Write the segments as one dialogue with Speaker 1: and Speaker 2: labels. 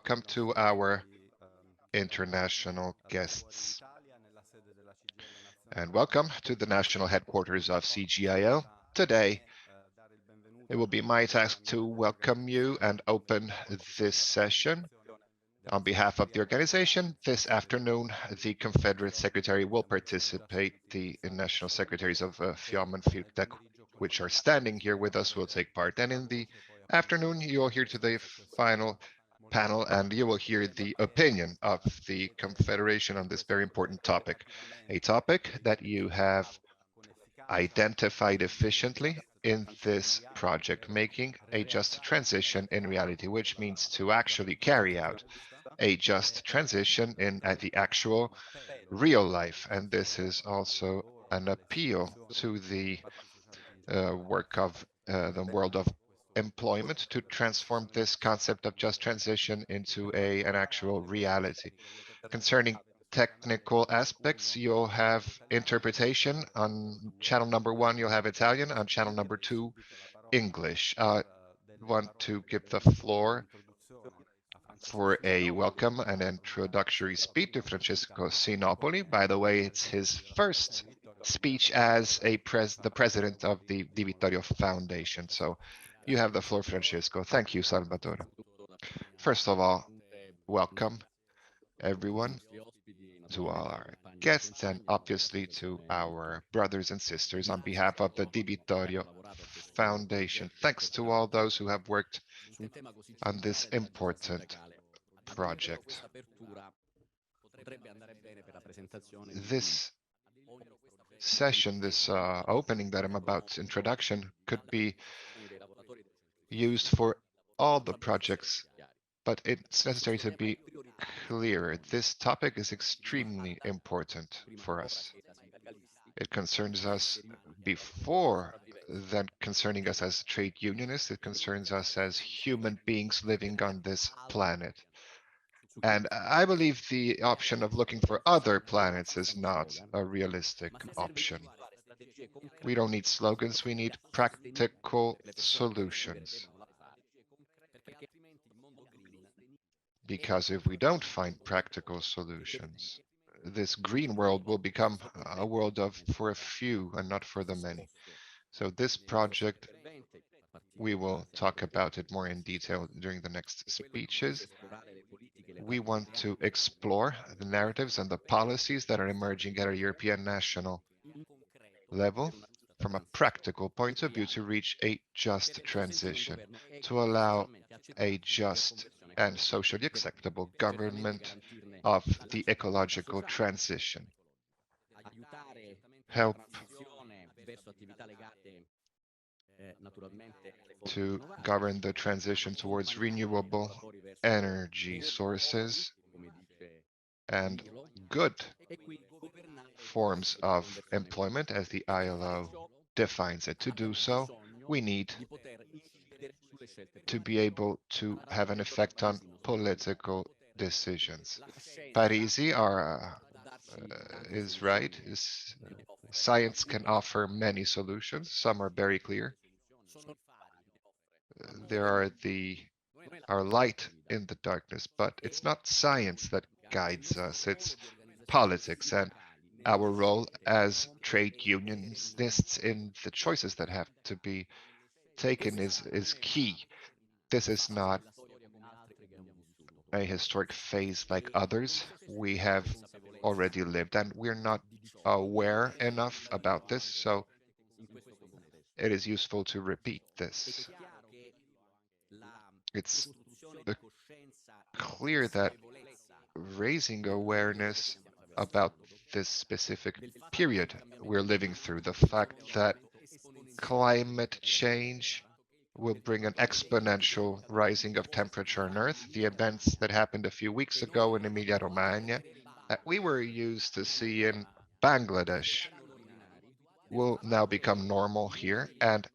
Speaker 1: welcome to our international guests. And welcome to the national headquarters of CGIO. Today, it will be my task to welcome you and open this session. On behalf of the organization, this afternoon, the Confederate Secretary will participate. The national secretaries of FIOM and FIRTEC, which are standing here with us, will take part. And in the afternoon, you'll hear to the final panel and you will hear the opinion of the Confederation on this very important topic, a topic that you have identified efficiently in this project, making a just transition in reality, which means to actually carry out a just transition in the actual real life. And this is also an appeal to the work of the world of employment to transform this concept of just transition into an actual reality. Concerning technical aspects, you'll have interpretation. On channel number 1, you'll have Italian. On channel number 2, English. I want to give the floor for a welcome and introductory speech to Francesco Sinopoli. By the way, it's his first speech as the president of the Di Vittorio Foundation. So you have the floor, Francesco. Thank you, Salvatore. First of all, welcome everyone, to all our guests, and obviously to our brothers and sisters on behalf of the Di Vittorio Foundation. Thanks to all those who have worked on this important project. This session, this opening that I'm about, introduction, could be used for all the projects, but it's necessary to be clear. This topic is extremely important for us. It concerns us before than concerning us as trade unionists. It concerns us as human beings living on this planet. And I believe the option of looking for other planets is not a realistic option. We don't need slogans, we need practical solutions. Because if we don't find practical solutions, this green world will become a world for a few and not for the many. So this project, we will talk about it more in detail during the next speeches. We want to explore the narratives and the policies that are emerging at a European national level from a practical point of view to reach a just transition, to allow a just and socially acceptable government of the ecological transition. Help to govern the transition towards renewable energy sources and good forms of employment as the ILO defines it. To do so, we need to be able to have an effect on political decisions. Parisi is right. Science can offer many solutions. Some are very clear. There are light in the darkness, but it's not science that guides us. It's politics and our role as trade unionists in the choices that have to be taken is key. This is not a historic phase like others we have already lived, and we're not aware enough about this, so it is useful to repeat this. It's clear that raising awareness about this specific period we're living through, the fact that climate change will bring an exponential rising of temperature on Earth. The events that happened a few weeks ago in Emilia-Romagna that we were used to see in Bangladesh will now become normal here. And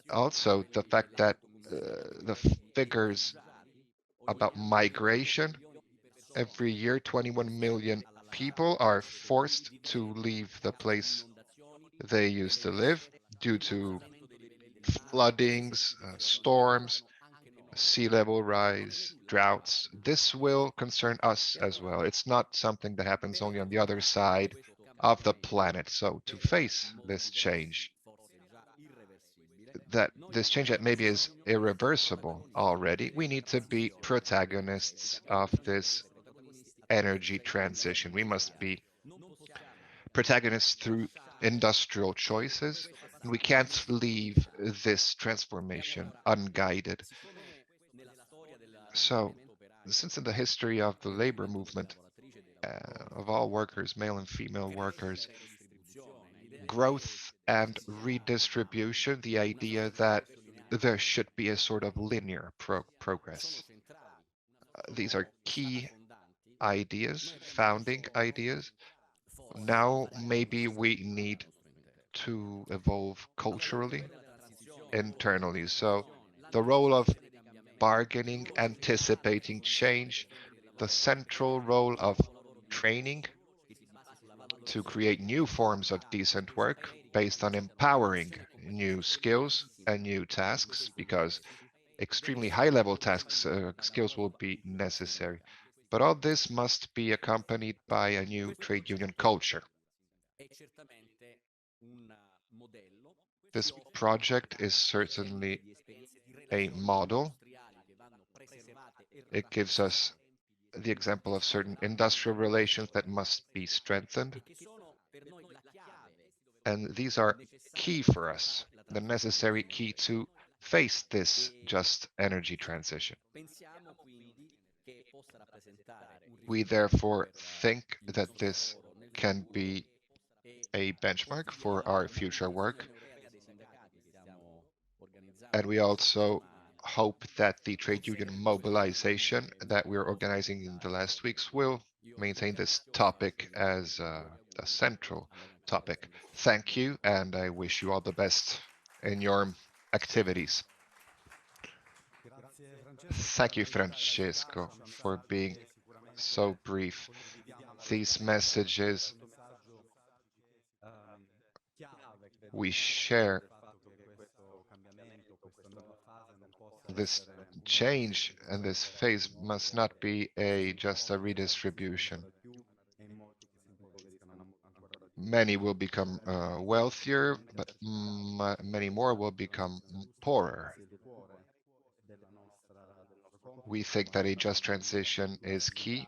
Speaker 1: also the fact that the figures about migration, every year 21 million people are forced to leave the place they used to live due to floodings, storms, sea level rise, droughts. This will concern us as well. It's not something that happens only on the other side of the planet. So to face this change, that maybe is irreversible already, we need to be protagonists of this energy transition. We must be protagonists through industrial choices, and we can't leave this transformation unguided. So, since in the history of the labor movement, of all workers, male and female workers, growth and redistribution, the idea that there should be a sort of linear progress. These are key ideas, founding ideas. Now, maybe we need to evolve culturally, internally. So, the role of bargaining, anticipating change, the central role of training to create new forms of decent work based on empowering new skills and new tasks, because extremely high-level tasks, skills will be necessary. But all this must be accompanied by a new trade union culture. This project is certainly a model. It gives us the example of certain industrial relations that must be strengthened. And these are key for us, the necessary key to face this just energy transition. We therefore think that this can be a benchmark for our future work. And we also hope that the trade union mobilization that we're organizing in the last weeks will maintain this topic as a central topic. Thank you, and I wish you all the best in your activities. Thank you, Francesco, for being so brief. These messages we share, this change and this phase must not be just a redistribution. Many will become wealthier, but many more will become poorer. We think that a just transition is key.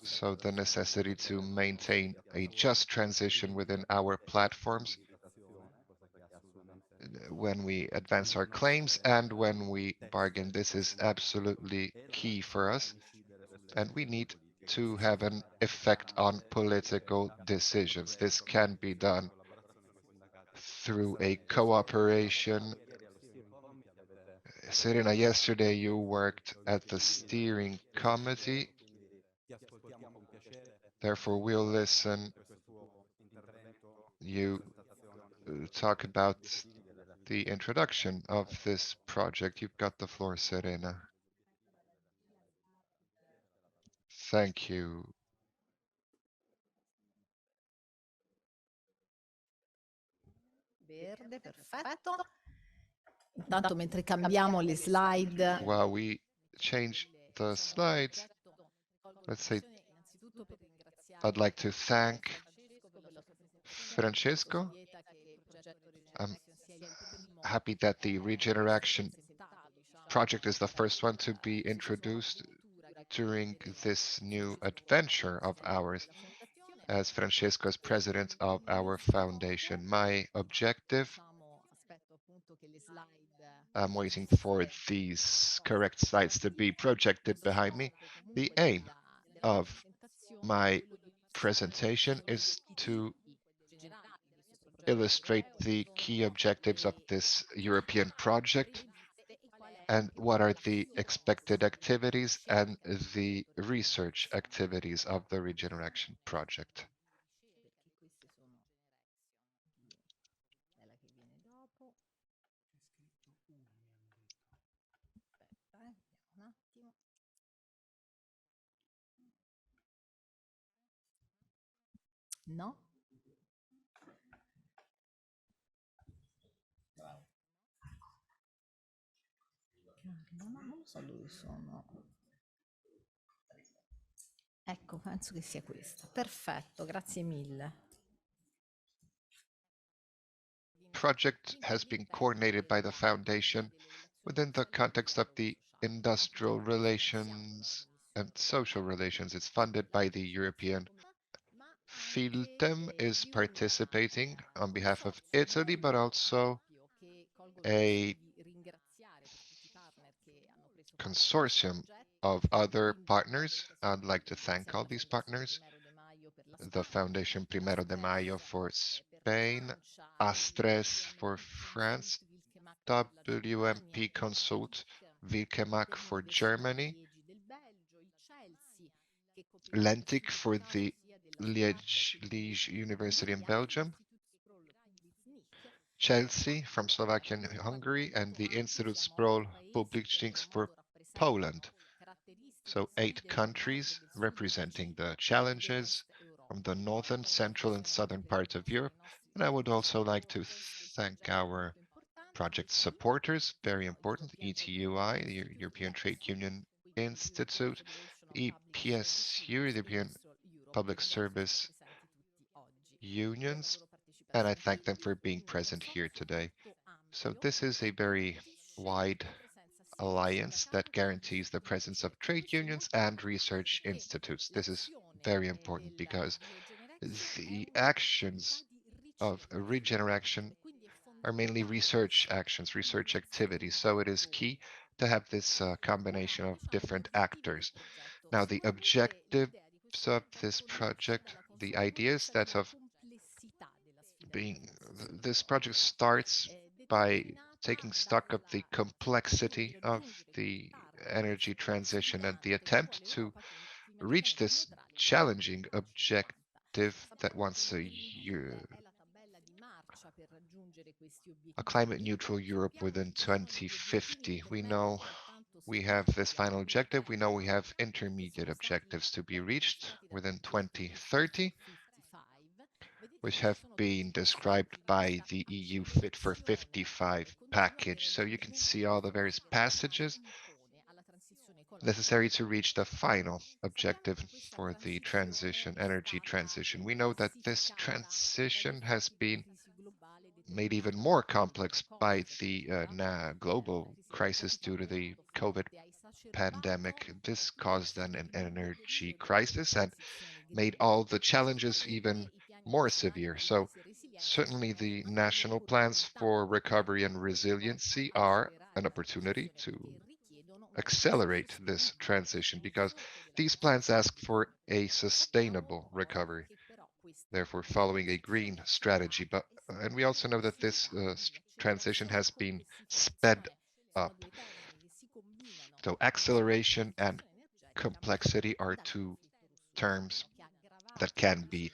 Speaker 1: So the necessity to maintain a just transition within our platforms when we advance our claims and when we bargain, this is absolutely key for us. And we need to have an effect on political decisions. This can be done through a cooperation. Serena, yesterday you worked at the steering committee. Therefore, we'll listen. You talk about the introduction of this project. You've got the floor, Serena. Thank you.
Speaker 2: Verde, perfetto. Intanto mentre cambiamo le slide.
Speaker 1: While we change the slides, let's say I'd like to thank Francesco. I'm happy that the REJEnerAXion project is the first one to be introduced during this new adventure of ours as Francesco is president of our foundation. My objective, I'm waiting for these correct slides to be projected behind me. The aim of my presentation is to illustrate the key objectives of this European project and what are the expected activities and the research activities of the REJEnerAXion project.
Speaker 2: No? Non lo so dove sono. Ecco, penso che sia questa. Perfetto, grazie mille.
Speaker 1: Project has been coordinated by the Foundation within the context of the industrial relations and social relations. It's funded by the European. Filtem is participating on behalf of Italy, but also a consortium of other partners. I'd like to thank all these partners. The Foundation Primero de Mayo for Spain, Astres for France, WMP Consult Wilkemack for Germany, Lentic for the Liège University in Belgium, Chelsea from Slovakia and Hungary, and the Institut Sprol Publicznik for Poland. So 8 countries representing the challenges from the northern, central, and southern parts of Europe. And I would also like to thank our project supporters, very important, ETUI, the European Trade Union Institute, EPSU, the European Public Service Unions, and I thank them for being present here today. So this is a very wide alliance that guarantees the presence of trade unions and research institutes. This is very important because the actions of REJEnerAXion are mainly research actions, research activities. So it is key to have this combination of different actors. Now, the objectives of this project, the idea is that of being, this project starts by taking stock of the complexity of the energy transition and the attempt to reach this challenging objective that once a year, a climate neutral Europe within 2050. We know we have this final objective. We know we have intermediate objectives to be reached within 2030, which have been described by the EU Fit for 55 package. So you can see all the various passages necessary to reach the final objective for the transition, energy transition. We know that this transition has been made even more complex by the global crisis due to the COVID pandemic. This caused then an energy crisis and made all the challenges even more severe. So certainly the national plans for recovery and resiliency are an opportunity to accelerate this transition because these plans ask for a sustainable recovery, therefore following a green strategy. But and we also know that this transition has been sped up. So acceleration and complexity are two terms that can be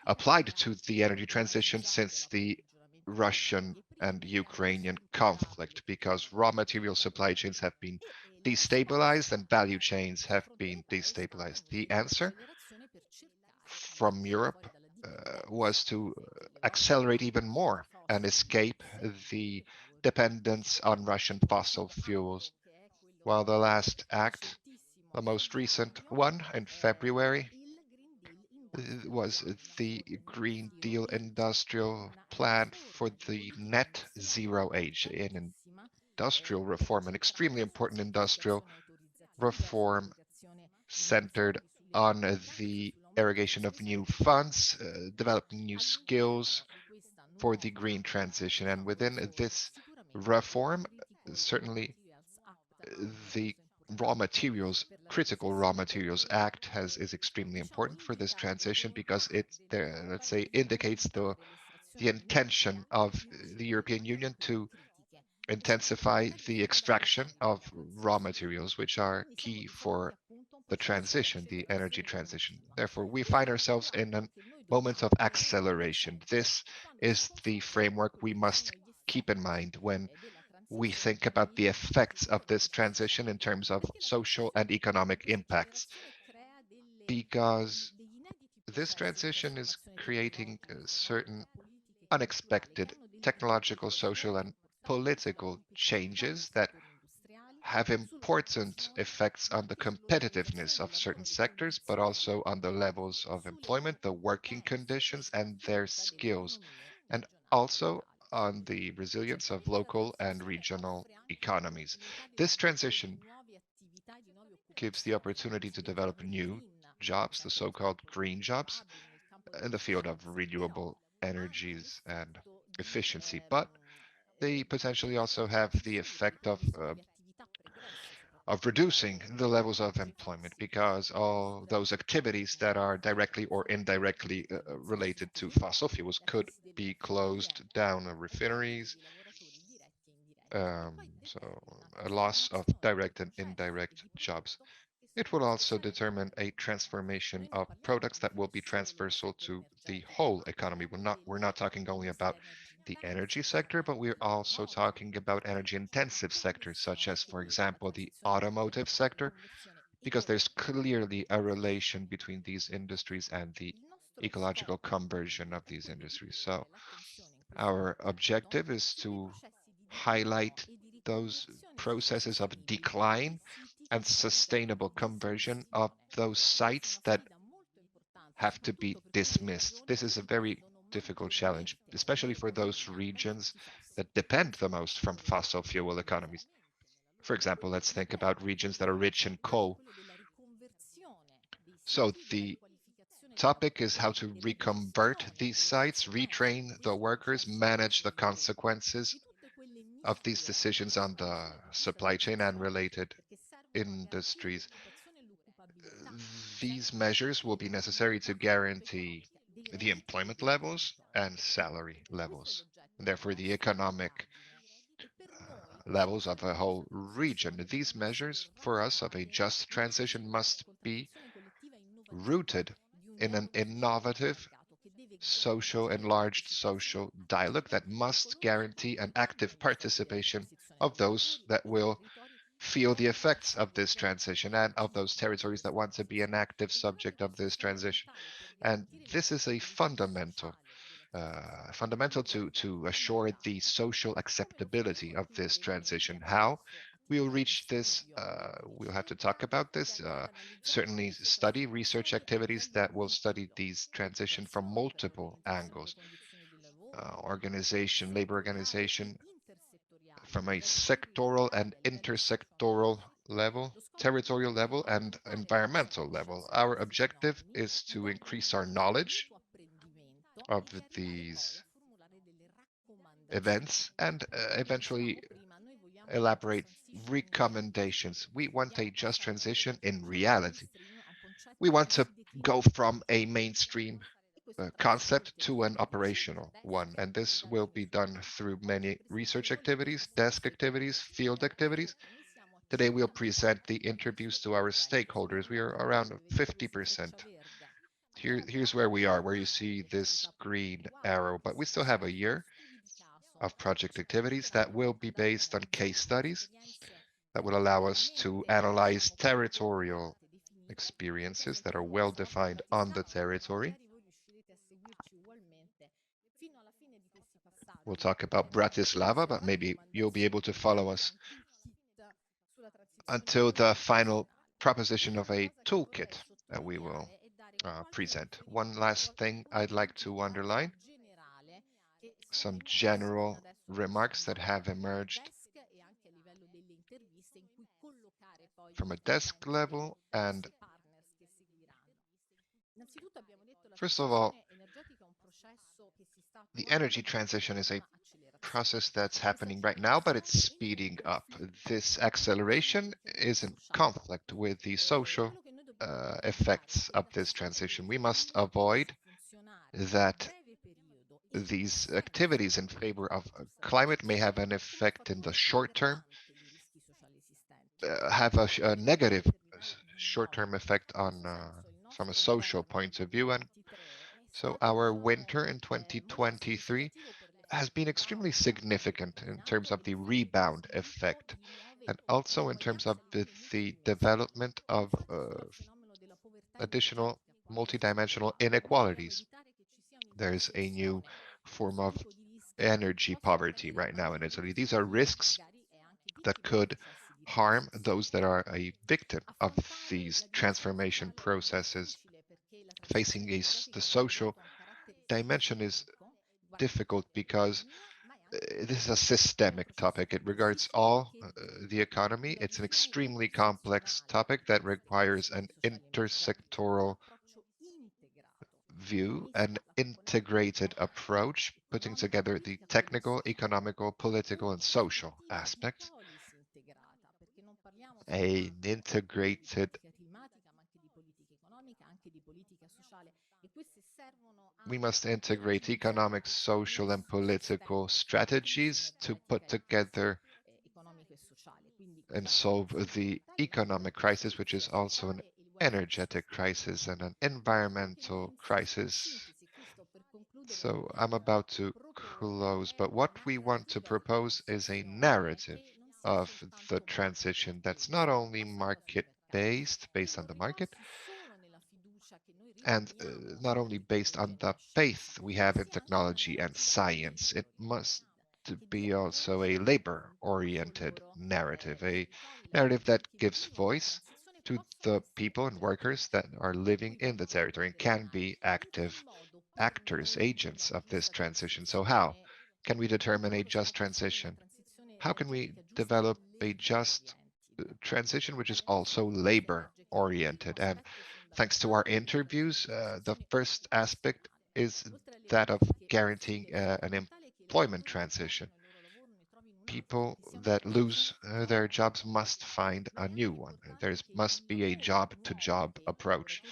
Speaker 1: applied to the energy transition since the Russian and Ukrainian conflict, because raw material supply chains have been destabilized and value chains have been destabilized. The answer from Europe was to accelerate even more and escape the dependence on Russian fossil fuels. While the last act, the most recent one in February, was the Green Deal Industrial Plan for the Net Zero Age, an industrial reform, an extremely important industrial reform centered on the irrigation of new funds, developing new skills for the green transition. And within this reform, certainly the raw materials, critical raw materials act is extremely important for this transition because it, let's say, indicates the intention of the European Union to intensify the extraction of raw materials, which are key for the transition, the energy transition. Therefore, we find ourselves in a moment of acceleration. This is the framework we must keep in mind when we think about the effects of this transition in terms of social and economic impacts, because this transition is creating certain unexpected technological, social, and political changes that have important effects on the competitiveness of certain sectors, but also on the levels of employment, the working conditions, and their skills, and also on the resilience of local and regional economies. This transition gives the opportunity to develop new jobs, the so-called green jobs, in the field of renewable energies and efficiency, but they potentially also have the effect of reducing the levels of employment because all those activities that are directly or indirectly related to fossil fuels could be closed down, refineries, so a loss of direct and indirect jobs. It will also determine a transformation of products that will be transversal to the whole economy. We're not talking only about the energy sector, but we're also talking about energy intensive sectors, such as, for example, the automotive sector, because there's clearly a relation between these industries and the ecological conversion of these industries. So our objective is to highlight those processes of decline and sustainable conversion of those sites that have to be dismissed. This is a very difficult challenge, especially for those regions that depend the most from fossil fuel economies. For example, let's think about regions that are rich in coal. So the topic is how to reconvert these sites, retrain the workers, manage the consequences of these decisions on the supply chain and related industries. These measures will be necessary to guarantee the employment levels and salary levels, and therefore the economic levels of a whole region. These measures for us of a just transition must be rooted in an innovative social enlarged social dialogue that must guarantee an active participation of those that will feel the effects of this transition and of those territories that want to be an active subject of this transition. And this is a fundamental to assure the social acceptability of this transition. How we'll reach this, we'll have to talk about this, certainly study research activities that will study these transition from multiple angles, labor organization, from a sectoral and intersectoral level, territorial level, and environmental level. Our objective is to increase our knowledge of these events and eventually elaborate recommendations. We want a just transition in reality. We want to go from a mainstream concept to an operational one. And this will be done through many research activities, desk activities, field activities. Today, we'll present the interviews to our stakeholders. We are around 50%. Here's where we are, where you see this green arrow, but we still have a year of project activities that will be based on case studies that will allow us to analyze territorial experiences that are well defined on the territory. We'll talk about Bratislava, but maybe you'll be able to follow us until the final proposition of a toolkit that we will present. One last thing I'd like to underline, some general remarks that have emerged from a desk level. And first of all, the energy transition is a process that's happening right now, but it's speeding up. This acceleration is in conflict with the social effects of this transition. We must avoid that these activities in favor of climate may have an effect in the short term, have a negative short-term effect on from a social point of view. And so our winter in 2023 has been extremely significant in terms of the rebound effect and also in terms of the development of additional multidimensional inequalities. There's a new form of energy poverty right now in Italy. These are risks that could harm those that are a victim of these transformation processes. Facing the social dimension is difficult because this is a systemic topic. It regards all the economy. It's an extremely complex topic that requires an intersectoral view, an integrated approach, putting together the technical, economical, political, and social aspects. An integrated, we must integrate economic, social, and political strategies to put together and solve the economic crisis, which is also an energetic crisis and an environmental crisis. So I'm about to close, but what we want to propose is a narrative of the transition that's not only market-based, based on the market, and not only based on the faith we have in technology and science. It must be also a labor-oriented narrative, a narrative that gives voice to the people and workers that are living in the territory and can be active actors, agents of this transition. So how can we determine a just transition? How can we develop a just transition which is also labor oriented? And thanks to our interviews, the first aspect is that of guaranteeing an employment transition. People that lose their jobs must find a new one. There must be a job to job approach.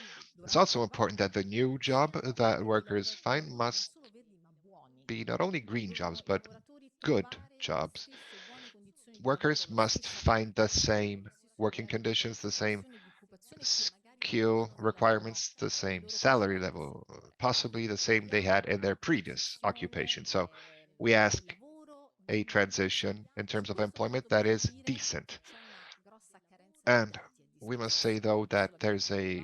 Speaker 1: It's also important that the new job that workers find must be not only green jobs, but good jobs. Workers must find the same working conditions, the same skill requirements, the same salary level, possibly the same they had in their previous occupation. So we ask a transition in terms of employment that is decent. And we must say, though, that there's a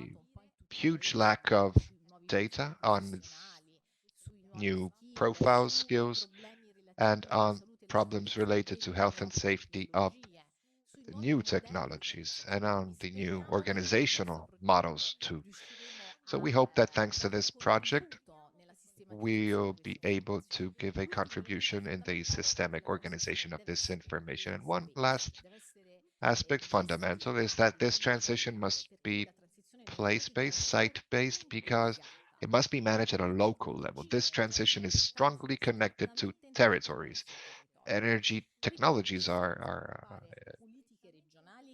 Speaker 1: huge lack of data on new profiles, skills, and on problems related to health and safety of new technologies and on the new organizational models too. So we hope that thanks to this project, we'll be able to give a contribution in the systemic organization of this information. And one last aspect, fundamental, is that this transition must be place-based, site-based, because it must be managed at a local level. This transition is strongly connected to territories. Energy technologies are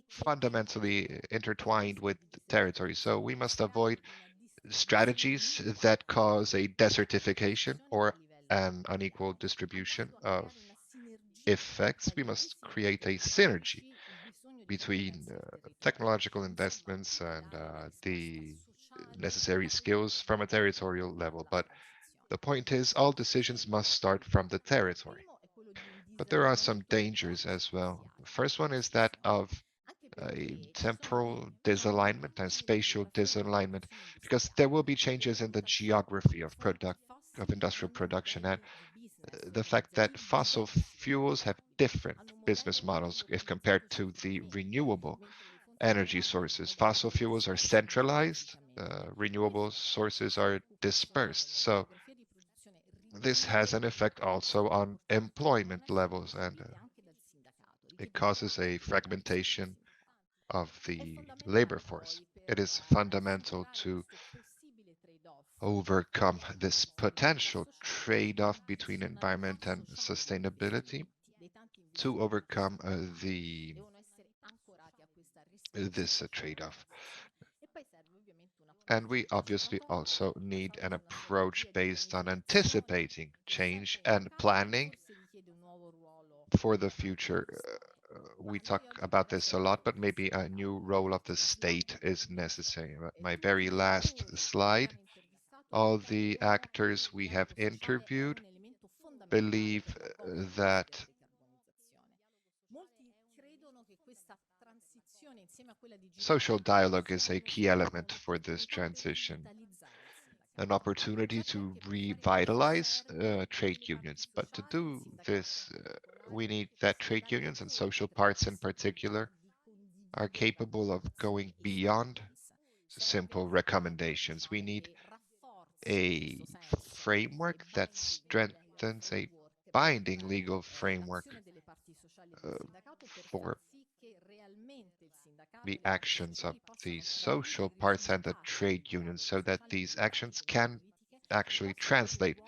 Speaker 1: fundamentally intertwined with territory. So we must avoid strategies that cause a desertification or an unequal distribution of effects. We must create a synergy between technological investments and the necessary skills from a territorial level. But the point is, all decisions must start from the territory. But there are some dangers as well. The first one is that of a temporal disalignment and spatial disalignment, because there will be changes in the geography of industrial production, and the fact that fossil fuels have different business models if compared to the renewable energy sources. Fossil fuels are centralized, renewable sources are dispersed. So this has an effect also on employment levels, and it causes a fragmentation of the labor force. It is fundamental to overcome this potential trade-off between environment and sustainability, to overcome this trade-off. And we obviously also need an approach based on anticipating change and planning for the future. We talk about this a lot, but maybe a new role of the state is necessary. My very last slide, all the actors we have interviewed believe that social dialogue is a key element for this transition, an opportunity to revitalize trade unions. But to do this, we need that trade unions and social parts in particular are capable of going beyond simple recommendations. We need a framework that strengthens a binding legal framework uh, for the actions of the social parts and the trade unions so that these actions can actually translate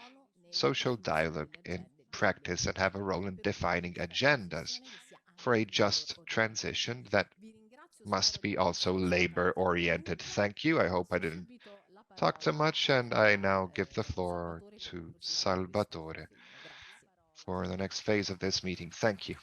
Speaker 1: social dialogue in practice and have a role in defining agendas for a just transition that must be also labor oriented. Thank you. I hope I didn't talk too much, and I now give the floor to Salvatore for the next phase of this meeting. Thank you.